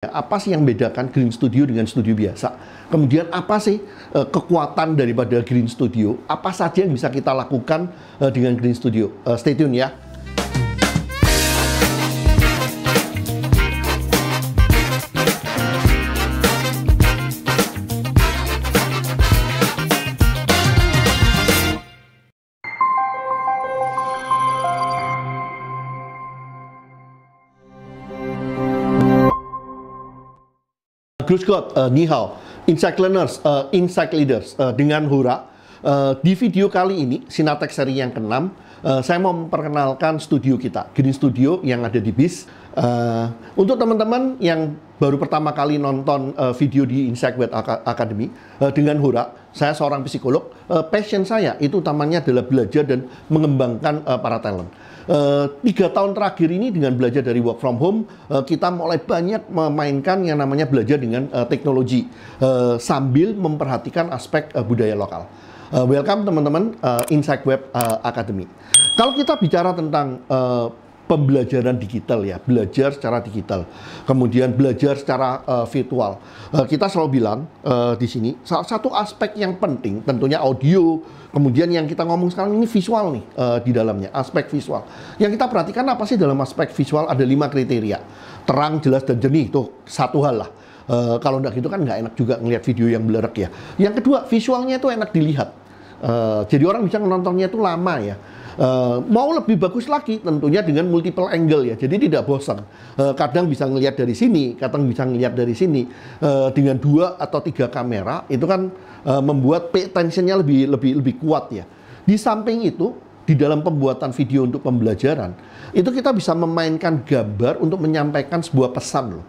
Apa sih yang membedakan Green Studio dengan studio biasa? Kemudian apa sih kekuatan daripada Green Studio? Apa saja yang bisa kita lakukan dengan Green Studio? Stay tune ya. Grüß Gott, Ni Hao, Insight Learners, Insight Leaders, dengan Hura. Di video kali ini, Sinatek seri yang ke-6, saya mau memperkenalkan studio kita, Green Studio yang ada di BIS. Untuk teman-teman yang baru pertama kali nonton video di Insight Web Academy dengan Hura, saya seorang psikolog. Passion saya itu utamanya adalah belajar dan mengembangkan para talent. 3 tahun terakhir ini dengan belajar dari work from home, kita mulai banyak memainkan yang namanya belajar dengan teknologi sambil memperhatikan aspek budaya lokal. Welcome teman-teman, Insight Web Academy. Kalau kita bicara tentang pembelajaran digital ya, belajar secara digital, kemudian belajar secara virtual. Kita selalu bilang di sini salah satu aspek yang penting tentunya audio, kemudian yang kita ngomong sekarang ini visual nih di dalamnya, aspek visual. Yang kita perhatikan apa sih dalam aspek visual? Ada 5 kriteria. Terang, jelas, dan jernih, itu satu hal lah. Kalau nggak gitu kan nggak enak juga ngelihat video yang blerek ya. Yang kedua, visualnya itu enak dilihat. Jadi orang bisa menontonnya itu lama ya. Mau lebih bagus lagi tentunya dengan multiple angle ya, jadi tidak bosan. Kadang bisa ngelihat dari sini, kadang bisa ngelihat dari sini. Dengan 2 atau 3 kamera itu kan membuat pay attention-nya lebih kuat ya. Di samping itu, di dalam pembuatan video untuk pembelajaran itu kita bisa memainkan gambar untuk menyampaikan sebuah pesan loh.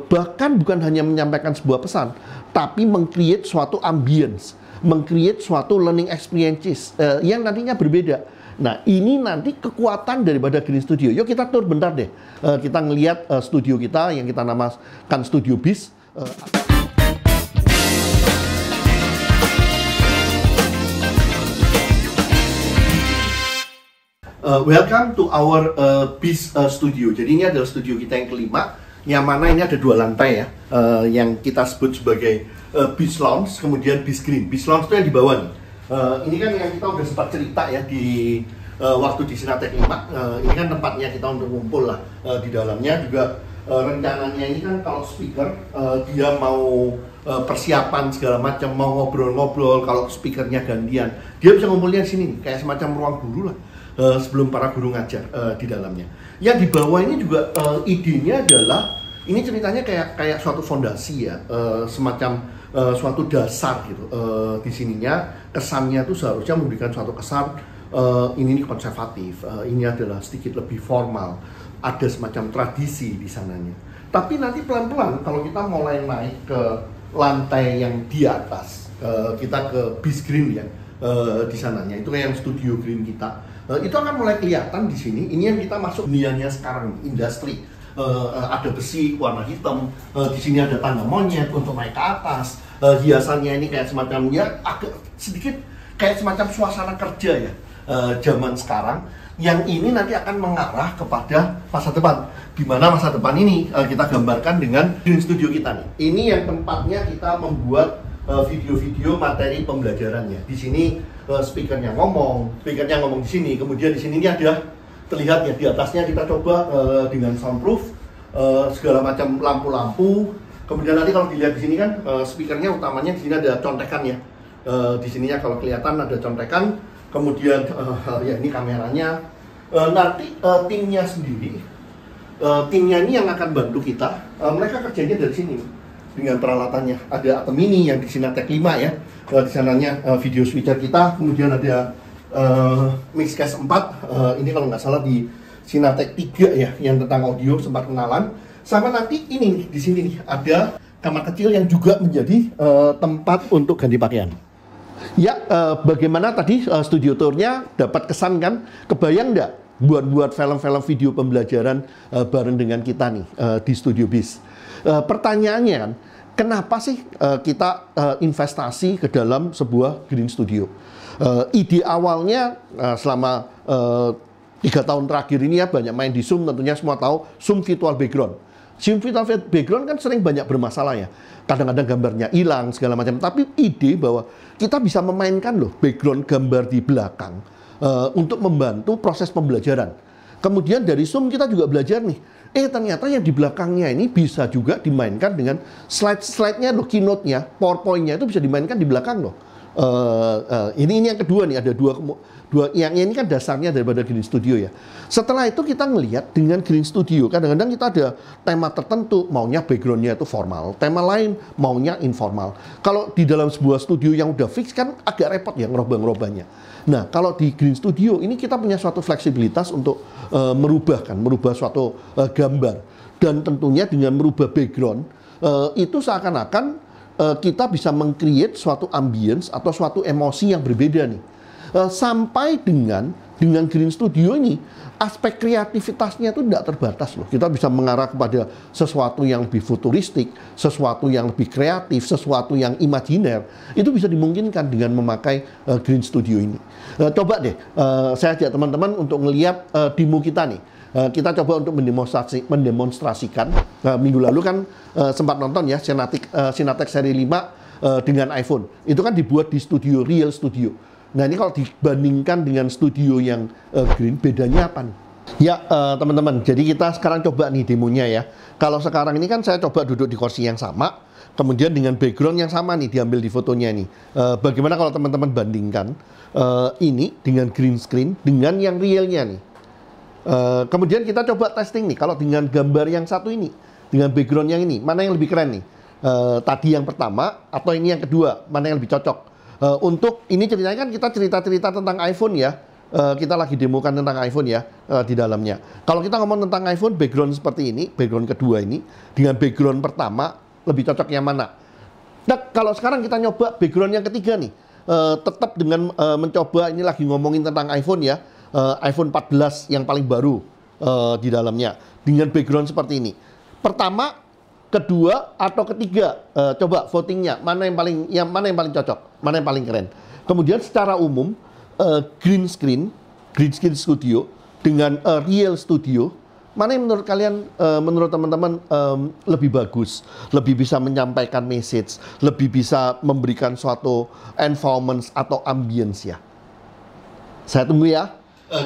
Bahkan bukan hanya menyampaikan sebuah pesan, tapi meng-create suatu ambience, meng-create suatu learning experiences yang nantinya berbeda. Nah, ini nanti kekuatan daripada Green Studio. Yuk kita tur bentar deh. Kita ngelihat studio kita yang kita namakan Studio BIS. Welcome to our BIS studio. Jadi ini adalah studio kita yang kelima, yang mana ini ada 2 lantai ya, yang kita sebut sebagai BIS Lounge, kemudian BIS Green. BIS Lounge itu yang di bawah nih. Ini kan yang kita udah sempat cerita ya di waktu di Sinatek 5. Ini kan tempatnya kita untuk ngumpul lah. Di dalamnya juga rencananya ini kan kalau speaker dia mau persiapan segala macam, mau ngobrol-ngobrol, kalau speakernya gantian, dia bisa ngumpulnya di sini nih, kayak semacam ruang guru lah. Sebelum para guru ngajar di dalamnya. Yang di bawah ini juga idenya adalah ini ceritanya kayak suatu fondasi ya, semacam suatu dasar gitu. Di sininya kesannya tuh seharusnya memberikan suatu kesan ini konservatif, ini adalah sedikit lebih formal, ada semacam tradisi di sananya. Tapi nanti pelan-pelan kalau kita mulai naik ke lantai yang di atas, kita ke BIS Green ya, di sananya itu yang studio Green kita, itu akan mulai kelihatan di sini. Ini yang kita masuk dunianya sekarang, industri. Ada besi warna hitam, di sini ada tangga monyet untuk naik ke atas. Hiasannya ini kayak semacam ya agak sedikit kayak semacam suasana kerja ya zaman sekarang. Yang ini nanti akan mengarah kepada masa depan. Di mana masa depan ini kita gambarkan dengan Green Studio kita nih. Ini yang tempatnya kita membuat video-video materi pembelajarannya. Di sini speakernya ngomong di sini. Kemudian di sini ini ada terlihat ya di atasnya kita coba dengan soundproof, segala macam lampu-lampu. Kemudian nanti kalau dilihat di sini kan speakernya utamanya di sini ada contekan ya. Di sininya kalau kelihatan ada contekan. Kemudian ya ini kameranya. Nanti timnya sendiri, timnya ini yang akan bantu kita. Mereka kerjanya dari sini dengan peralatannya. Ada Atom Mini yang di Sinatek 5 ya. Di sananya video switcher kita. Kemudian ada Mixcast 4, ini kalau nggak salah di Sinatek 3 ya, yang tentang audio sempat kenalan. Sama nanti ini di sini nih ada kamar kecil yang juga menjadi tempat untuk ganti pakaian. Ya, bagaimana tadi studio tournya dapat kesan kan? Kebayang nggak buat film-film video pembelajaran bareng dengan kita nih di Studio BIS? Pertanyaannya kan, kenapa sih kita investasi ke dalam sebuah Green Studio? Ide awalnya selama 3 tahun terakhir ini ya banyak main di Zoom, tentunya semua tahu Zoom virtual background. Simple background kan sering banyak bermasalah ya. Kadang-kadang gambarnya hilang segala macam. Tapi ide bahwa kita bisa memainkan loh background gambar di belakang untuk membantu proses pembelajaran. Kemudian dari Zoom kita juga belajar nih. Ternyata yang di belakangnya ini bisa juga dimainkan dengan slide-nya loh, keynote-nya, PowerPoint-nya itu bisa dimainkan di belakang loh. Ini yang kedua nih, ada dua yang ini kan dasarnya daripada Green Studio ya. Setelah itu kita ngelihat dengan Green Studio, kadang-kadang kita ada tema tertentu, maunya backgroundnya itu formal, tema lain maunya informal. Kalau di dalam sebuah studio yang udah fix kan agak repot ya ngerubah-ngerubahnya. Nah, kalau di Green Studio ini kita punya suatu fleksibilitas untuk merubah suatu gambar, dan tentunya dengan merubah background itu seakan-akan kita bisa meng-create suatu ambience atau suatu emosi yang berbeda nih. Sampai dengan Green Studio ini aspek kreativitasnya itu tidak terbatas loh. Kita bisa mengarah kepada sesuatu yang lebih futuristik, sesuatu yang lebih kreatif, sesuatu yang imajiner. Itu bisa dimungkinkan dengan memakai Green Studio ini. Coba deh, saya ajak teman-teman untuk ngelihat demo kita nih. Kita coba untuk mendemonstrasikan. Minggu lalu kan sempat nonton ya Cinatiq seri 5 dengan iPhone. Itu kan dibuat di studio, Real Studio. Nah ini kalau dibandingkan dengan studio yang green, bedanya apa nih? Ya teman-teman, jadi kita sekarang coba nih demonya ya. Kalau sekarang ini kan saya coba duduk di kursi yang sama, kemudian dengan background yang sama nih diambil di fotonya nih. Bagaimana kalau teman-teman bandingkan ini dengan green screen dengan yang realnya nih? Kemudian kita coba testing nih, kalau dengan gambar yang satu ini, dengan background yang ini, mana yang lebih keren nih? Tadi yang pertama atau ini yang kedua, mana yang lebih cocok? Untuk ini ceritanya kan kita cerita-cerita tentang iPhone ya. Kita lagi demokan tentang iPhone ya di dalamnya. Kalau kita ngomong tentang iPhone, background seperti ini, background kedua ini, dengan background pertama, lebih cocok yang mana? Nah, kalau sekarang kita nyoba background yang ketiga nih, tetap dengan mencoba, ini lagi ngomongin tentang iPhone ya, iPhone 14 yang paling baru di dalamnya, dengan background seperti ini. Pertama, kedua atau ketiga, coba votingnya mana yang paling cocok, mana yang paling keren. Kemudian secara umum green screen studio dengan real studio, mana yang menurut kalian, menurut teman-teman lebih bagus, lebih bisa menyampaikan message, lebih bisa memberikan suatu environment atau ambience ya. Saya tunggu ya.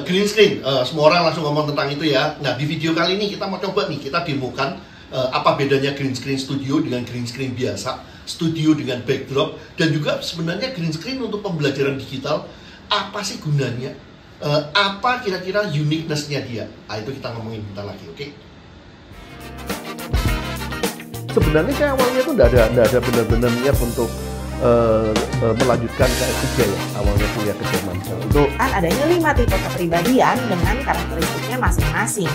Green screen, semua orang langsung ngomong tentang itu ya. Nah di video kali ini kita mau coba nih, kita demokan apa bedanya green screen studio dengan green screen biasa, studio dengan backdrop, dan juga sebenarnya green screen untuk pembelajaran digital, apa sih gunanya, apa kira-kira uniqueness-nya dia. Itu kita ngomongin bentar lagi, oke? Sebenarnya saya awalnya tuh nggak ada benar-benar niat untuk melanjutkan ke S3 ya, awalnya kuliah ke Jerman. Untuk kan adanya 5 tipe kepribadian dengan karakteristiknya masing-masing.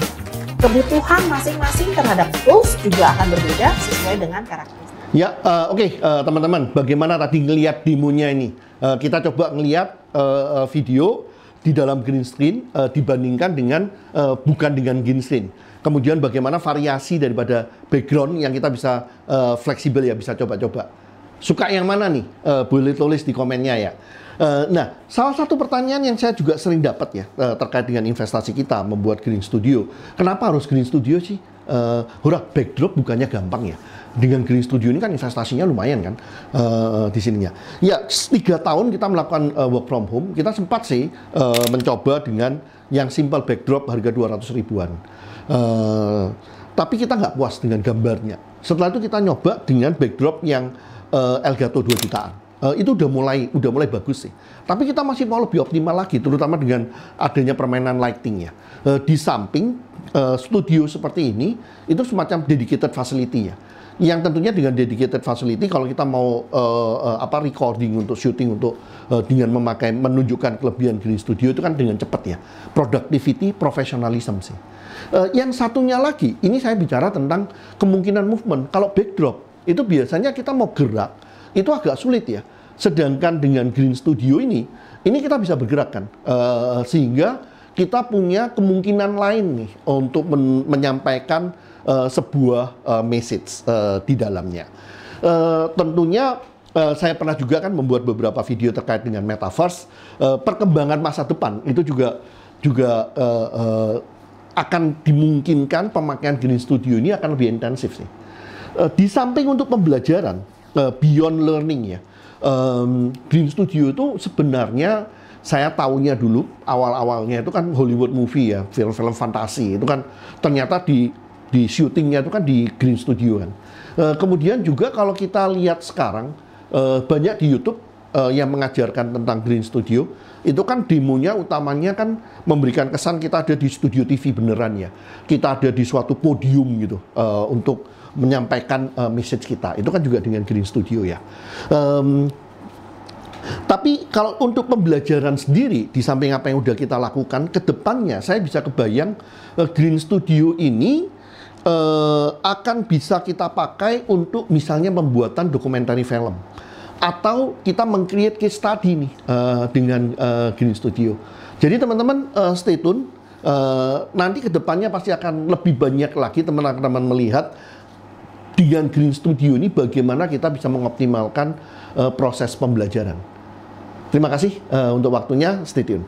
Kebutuhan masing-masing terhadap tools juga akan berbeda sesuai dengan karakteristik. Ya, oke, teman-teman, bagaimana tadi ngelihat demonya ini? Kita coba ngelihat video di dalam green screen dibandingkan dengan bukan dengan green screen. Kemudian bagaimana variasi daripada background yang kita bisa fleksibel ya, bisa coba-coba. Suka yang mana nih? Boleh tulis di komennya ya. Nah, salah satu pertanyaan yang saya juga sering dapat ya terkait dengan investasi kita membuat Green Studio. Kenapa harus Green Studio sih? Backdrop bukannya gampang ya. Dengan Green Studio ini kan investasinya lumayan kan di sininya. Ya, 3 tahun kita melakukan work from home, kita sempat sih mencoba dengan yang simple backdrop harga 200 ribuan. Tapi kita nggak puas dengan gambarnya. Setelah itu kita nyoba dengan backdrop yang Elgato 2 jutaan. Itu udah mulai bagus sih. Tapi kita masih mau lebih optimal lagi, terutama dengan adanya permainan lighting ya. Di samping studio seperti ini, itu semacam dedicated facility ya. Yang tentunya dengan dedicated facility, kalau kita mau recording untuk syuting untuk dengan menunjukkan kelebihan Green Studio itu kan dengan cepat ya. Productivity, professionalism sih. Yang satunya lagi, ini saya bicara tentang kemungkinan movement. Kalau backdrop itu biasanya kita mau gerak itu agak sulit ya. Sedangkan dengan Green Studio ini kita bisa bergerak kan, sehingga kita punya kemungkinan lain nih untuk menyampaikan sebuah message di dalamnya. Tentunya saya pernah juga kan membuat beberapa video terkait dengan metaverse, perkembangan masa depan itu juga akan dimungkinkan pemakaian Green Studio ini akan lebih intensif sih. Di samping untuk pembelajaran, beyond learning ya, Green Studio itu sebenarnya saya tahunya dulu awal-awalnya itu kan Hollywood movie ya, film-film fantasi itu kan ternyata di syutingnya itu kan di Green Studio kan. Kemudian juga kalau kita lihat sekarang banyak di YouTube yang mengajarkan tentang Green Studio, itu kan demonya utamanya kan memberikan kesan kita ada di studio TV beneran ya, kita ada di suatu podium gitu untuk menyampaikan message kita. Itu kan juga dengan Green Studio ya. Tapi kalau untuk pembelajaran sendiri, di samping apa yang udah kita lakukan, ke depannya saya bisa kebayang Green Studio ini akan bisa kita pakai untuk misalnya pembuatan dokumenter film. Atau kita meng-create case study nih dengan Green Studio. Jadi teman-teman stay tune. Nanti ke depannya pasti akan lebih banyak lagi teman-teman melihat dengan Green Studio ini bagaimana kita bisa mengoptimalkan proses pembelajaran. Terima kasih untuk waktunya, stay tune.